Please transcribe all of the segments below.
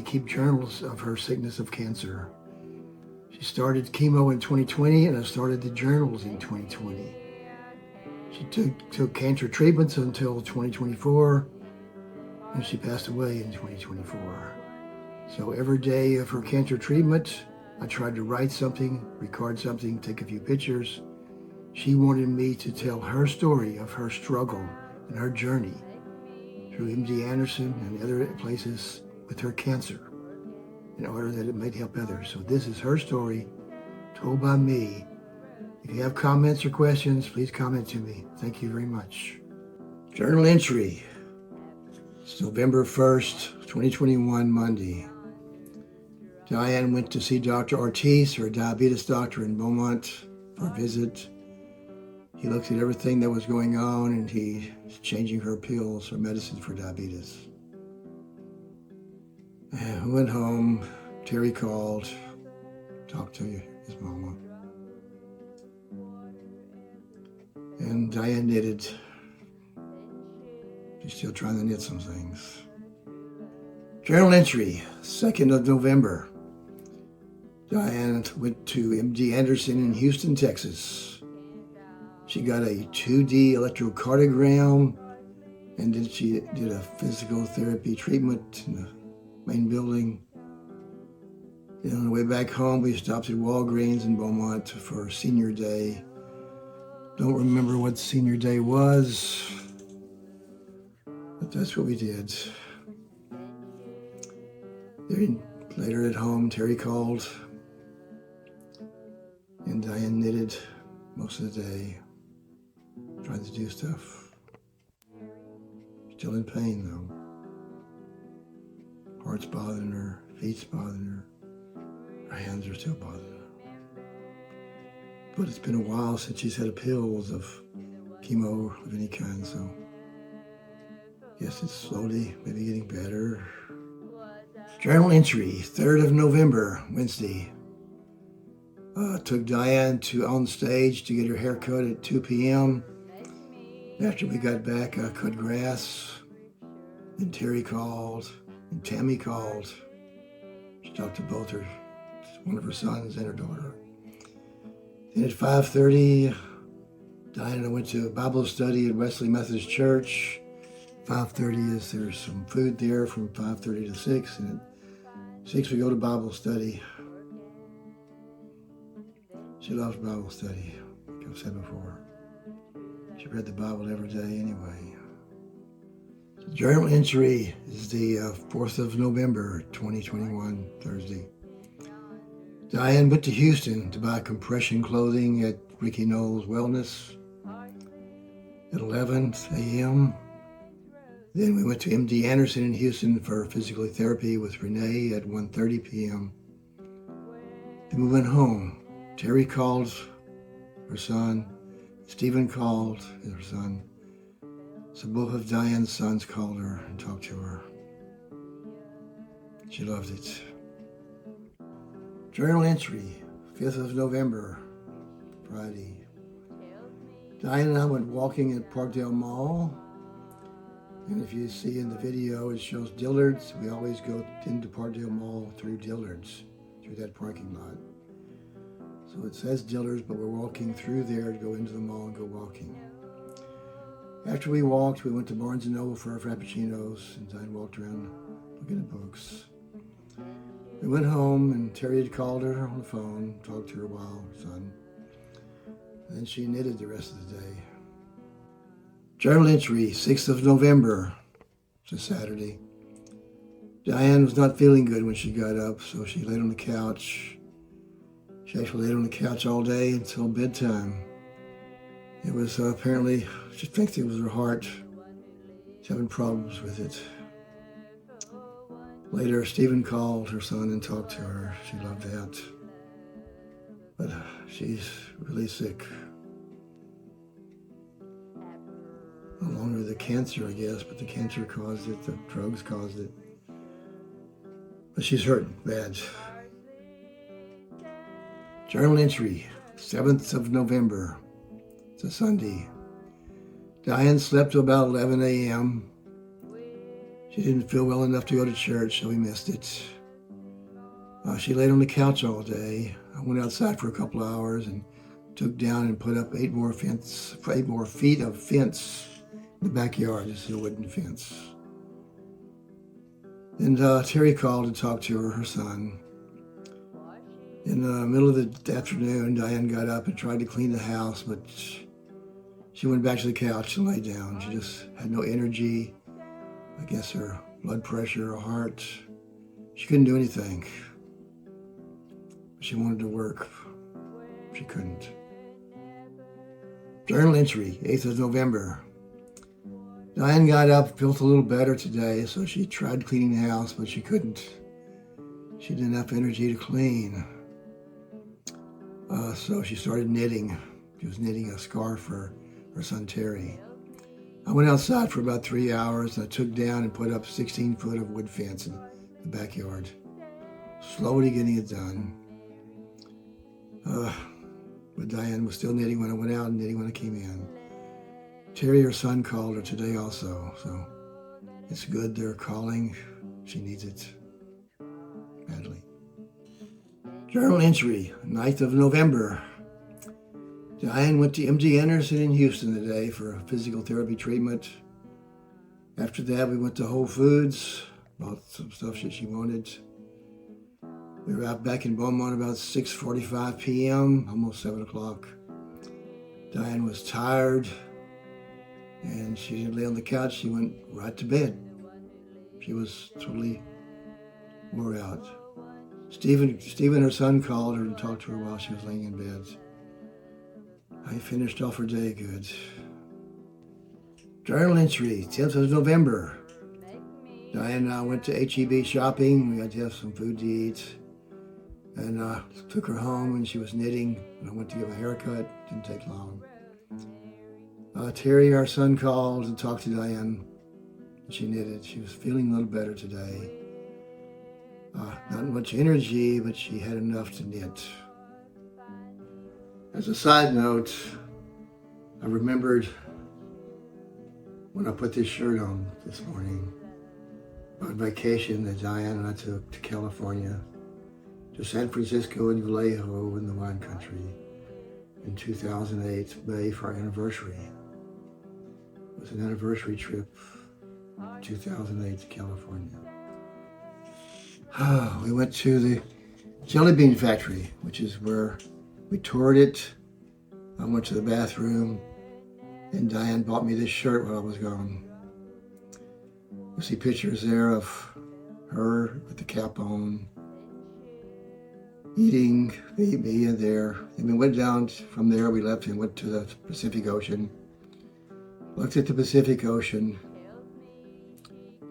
keep journals of her sickness of cancer. She started chemo in 2020, and I started the journals in 2020. She took cancer treatments until 2024, and she passed away in 2024. So every day of her cancer treatment, I tried to write something, record something, take a few pictures. She wanted me to tell her story of her struggle and her journey through MD Anderson and other places with her cancer in order that it might help others. So this is her story told by me. If you have comments or questions, please comment to me. Thank you very much. Journal entry. It's November 1st, 2021, Monday. Diane went to see Dr. Ortiz, her diabetes doctor in Beaumont, for a visit. He looked at everything that was going on, and he's changing her pills, her medicine for diabetes. And we went home. Terry called, talked to his mama. And Diane knitted. She's still trying to knit some things. Journal entry, 2nd of November. Diane went to MD Anderson in Houston, Texas. She got a 2D electrocardiogram, and then she did a physical therapy treatment in the main building. And on the way back home, we stopped at Walgreens in Beaumont for Senior Day. Don't remember what Senior Day was, but that's what we did. Then later at home, Terry called, and Diane knitted most of the day, trying to do stuff. Still in pain, though. Heart's bothering her, feet's bothering her, her hands are still bothering her. But it's been a while since she's had pills of chemo of any kind, so I guess it's slowly maybe getting better. Journal entry, 3rd of November, Wednesday. Took Diane on stage to get her hair cut at 2 p.m. After we got back, I cut grass. Then Terry called, and Tammy called. She talked to both one of her sons and her daughter. Then at 5:30, Diane and I went to a Bible study at Wesley Methodist Church. 5:30 there's some food there from 5:30 to 6, and at 6 we go to Bible study. She loves Bible study, like I've said before. She read the Bible every day anyway. The journal entry is the 4th of November, 2021, Thursday. Diane went to Houston to buy compression clothing at Ricky Knowles Wellness at 11 a.m. Then we went to MD Anderson in Houston for physical therapy with Renee at 1:30 p.m. Then we went home. Terry called her son. Stephen called her son. So both of Diane's sons called her and talked to her. She loved it. Journal entry, 5th of November, Friday. Diane and I went walking at Parkdale Mall. And if you see in the video, it shows Dillard's. We always go into Parkdale Mall through Dillard's, through that parking lot. So it says Dillard's, but we're walking through there to go into the mall and go walking. After we walked, we went to Barnes & Noble for our Frappuccinos, and Diane walked around looking at books. We went home, and Terry had called her on the phone, talked to her a while, son. And then she knitted the rest of the day. Journal entry, 6th of November, it's a Saturday. Diane was not feeling good when she got up, so she laid on the couch. She actually laid on the couch all day until bedtime. It was apparently, she thinks it was her heart. She's having problems with it. Later, Stephen called her son and talked to her. She loved that. But she's really sick. No longer the cancer, I guess, but the cancer caused it, the drugs caused it. But she's hurting bad. Journal entry, 7th of November. It's a Sunday. Diane slept till about 11 a.m. She didn't feel well enough to go to church, so we missed it. She laid on the couch all day. I went outside for a couple of hours and took down and put up 8 more feet of fence in the backyard. This is a wooden fence. And Terry called and talked to her son. In the middle of the afternoon, Diane got up and tried to clean the house, but she went back to the couch and lay down. She just had no energy. I guess her blood pressure, her heart. She couldn't do anything. She wanted to work. She couldn't. Journal entry, 8th of November. Diane got up, felt a little better today, so she tried cleaning the house, but she couldn't. She didn't have enough energy to clean. So she started knitting. She was knitting a scarf for her son Terry. I went outside for about 3 hours, and I took down and put up 16 foot of wood fence in the backyard. Slowly getting it done. But Diane was still knitting when I went out and knitting when I came in. Terry, her son, called her today also, so it's good they're calling. She needs it badly. Journal entry, 9th of November. Diane went to MD Anderson in Houston today for a physical therapy treatment. After that, we went to Whole Foods, bought some stuff that she wanted. We were out back in Beaumont about 6:45 p.m., almost 7 o'clock. Diane was tired, and she didn't lay on the couch. She went right to bed. She was totally wore out. Stephen, her son, called her and talked to her while she was laying in bed. I finished off her day good. Journal entry, 10th of November. Diane and I went to HEB shopping. We had to have some food to eat. And took her home and she was knitting. And I went to get my hair cut. Didn't take long. Terry, our son, called and talked to Diane. She knitted. She was feeling a little better today. Not much energy, but she had enough to knit. As a side note, I remembered when I put this shirt on this morning on vacation that Diane and I took to California, to San Francisco and Vallejo in the wine country in 2008, May, for our anniversary. It was an anniversary trip, 2008 to California. We went to the jelly bean factory, which is where we toured it. I went to the bathroom, and Diane bought me this shirt while I was gone. You see pictures there of her with the cap on, eating, me in there. And we went down from there, we left and went to the Pacific Ocean. Looked at the Pacific Ocean.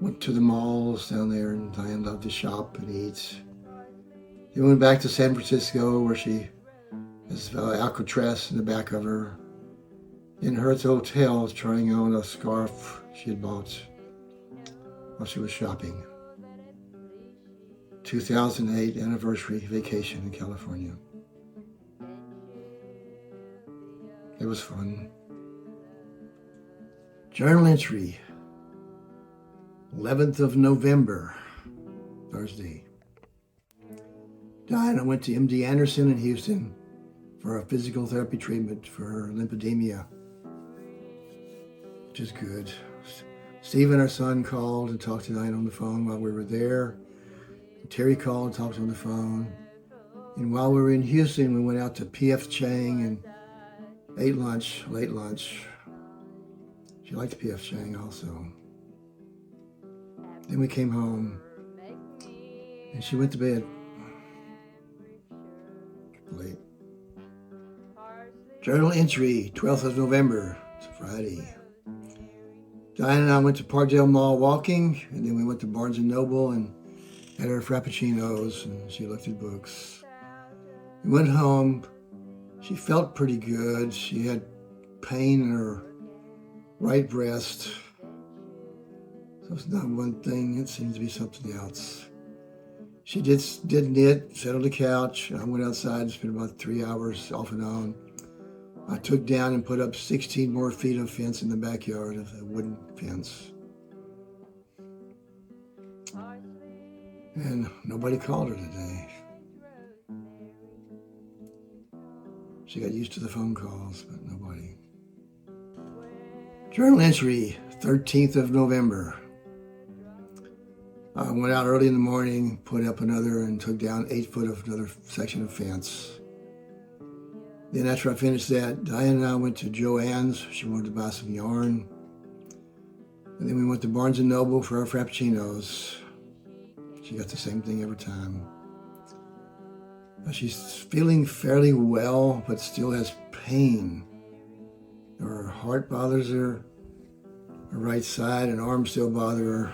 Went to the malls down there, and Diane loved to shop and eat. Then went back to San Francisco, where she has Alcatraz in the back of her. In her hotel, trying on a scarf she had bought while she was shopping. 2008 anniversary vacation in California. It was fun. Journal entry, 11th of November, Thursday. Diane went to MD Anderson in Houston for a physical therapy treatment for her lymphedema, which is good. Stephen, our son, called and talked to Diane on the phone while we were there. Terry called and talked on the phone. And while we were in Houston, we went out to P.F. Chang and ate lunch, late lunch. She liked P.F. Chang also. Then we came home and she went to bed late. Journal entry, 12th of November, it's a Friday. Diane and I went to Parkdale Mall walking, and then we went to Barnes & Noble and had our frappuccinos, and she looked at books. We went home. She felt pretty good. She had pain in her right breast. So it's not one thing. It seems to be something else. She did knit, sat on the couch. I went outside and spent about 3 hours off and on. I took down and put up 16 more feet of fence in the backyard, of the wooden fence. And nobody called her today. She got used to the phone calls, but nobody. Journal entry, 13th of November. I went out early in the morning, put up another, and took down 8 foot of another section of fence. Then after I finished that, Diane and I went to Joann's. She wanted to buy some yarn. And then we went to Barnes & Noble for our Frappuccinos. She got the same thing every time. She's feeling fairly well, but still has pain. Her heart bothers her, her right side and arm still bother her.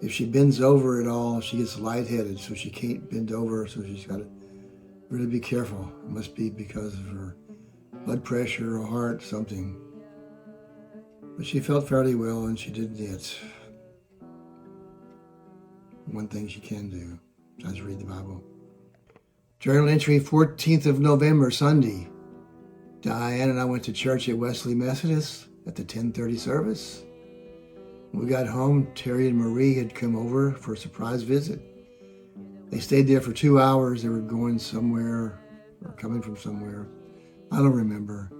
If she bends over at all, she gets lightheaded, so she can't bend over, so she's got to really be careful. It must be because of her blood pressure or heart, something. But she felt fairly well, and she did it. One thing she can do, besides read the Bible. Journal entry, 14th of November, Sunday. Diane and I went to church at Wesley Methodist at the 10:30 service. When we got home, Terry and Marie had come over for a surprise visit. They stayed there for 2 hours. They were going somewhere or coming from somewhere. I don't remember.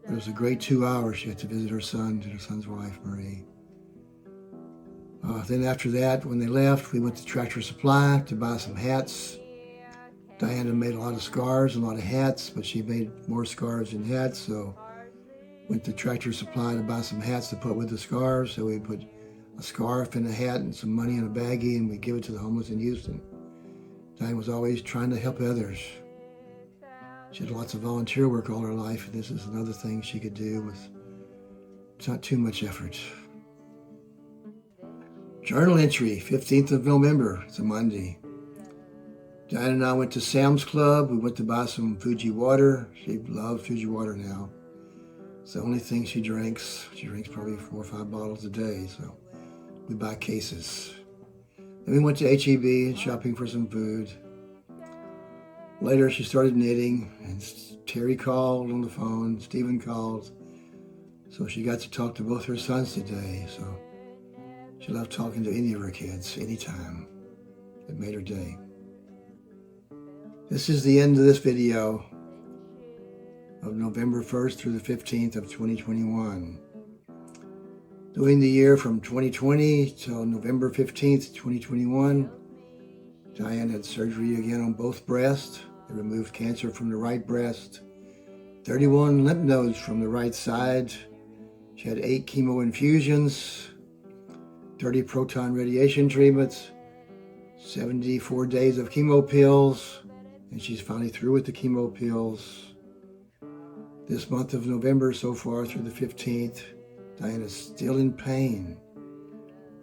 But it was a great 2 hours. She had to visit her son and her son's wife, Marie. Then after that, when they left, we went to Tractor Supply to buy some hats. Diana made a lot of scarves and a lot of hats, but she made more scarves than hats, so went to Tractor Supply to buy some hats to put with the scarves. So we put a scarf and a hat and some money in a baggie, and we give it to the homeless in Houston. Diane was always trying to help others. She did lots of volunteer work all her life, and this is another thing she could do with not too much effort. Journal entry, 15th of November. It's a Monday. Diane and I went to Sam's Club. We went to buy some Fuji water. She loves Fuji water now. It's the only thing she drinks. She drinks probably 4 or 5 bottles a day, so we buy cases. Then we went to H-E-B shopping for some food. Later, she started knitting, and Terry called on the phone. Stephen called. So she got to talk to both her sons today, so she loved talking to any of her kids, anytime. It made her day. This is the end of this video of November 1st through the 15th of 2021. During the year from 2020 till November 15th, 2021, Diane had surgery again on both breasts. They removed cancer from the right breast, 31 lymph nodes from the right side. She had 8 chemo infusions, 30 proton radiation treatments, 74 days of chemo pills, and she's finally through with the chemo pills. This month of November so far through the 15th, Diane is still in pain.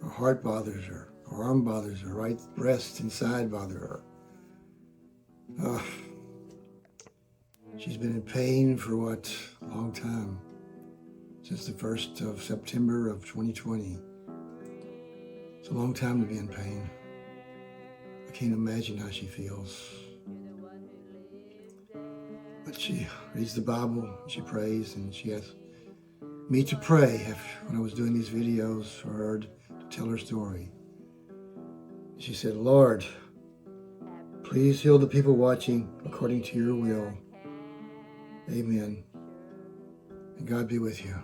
Her heart bothers her, her arm bothers her, right breast and side bother her. She's been in pain for a long time, since the 1st of September of 2020. It's a long time to be in pain. I can't imagine how she feels. But she reads the Bible, she prays, and she asked me to pray when I was doing these videos for her to tell her story. She said, Lord, please heal the people watching according to your will. Amen. And God be with you.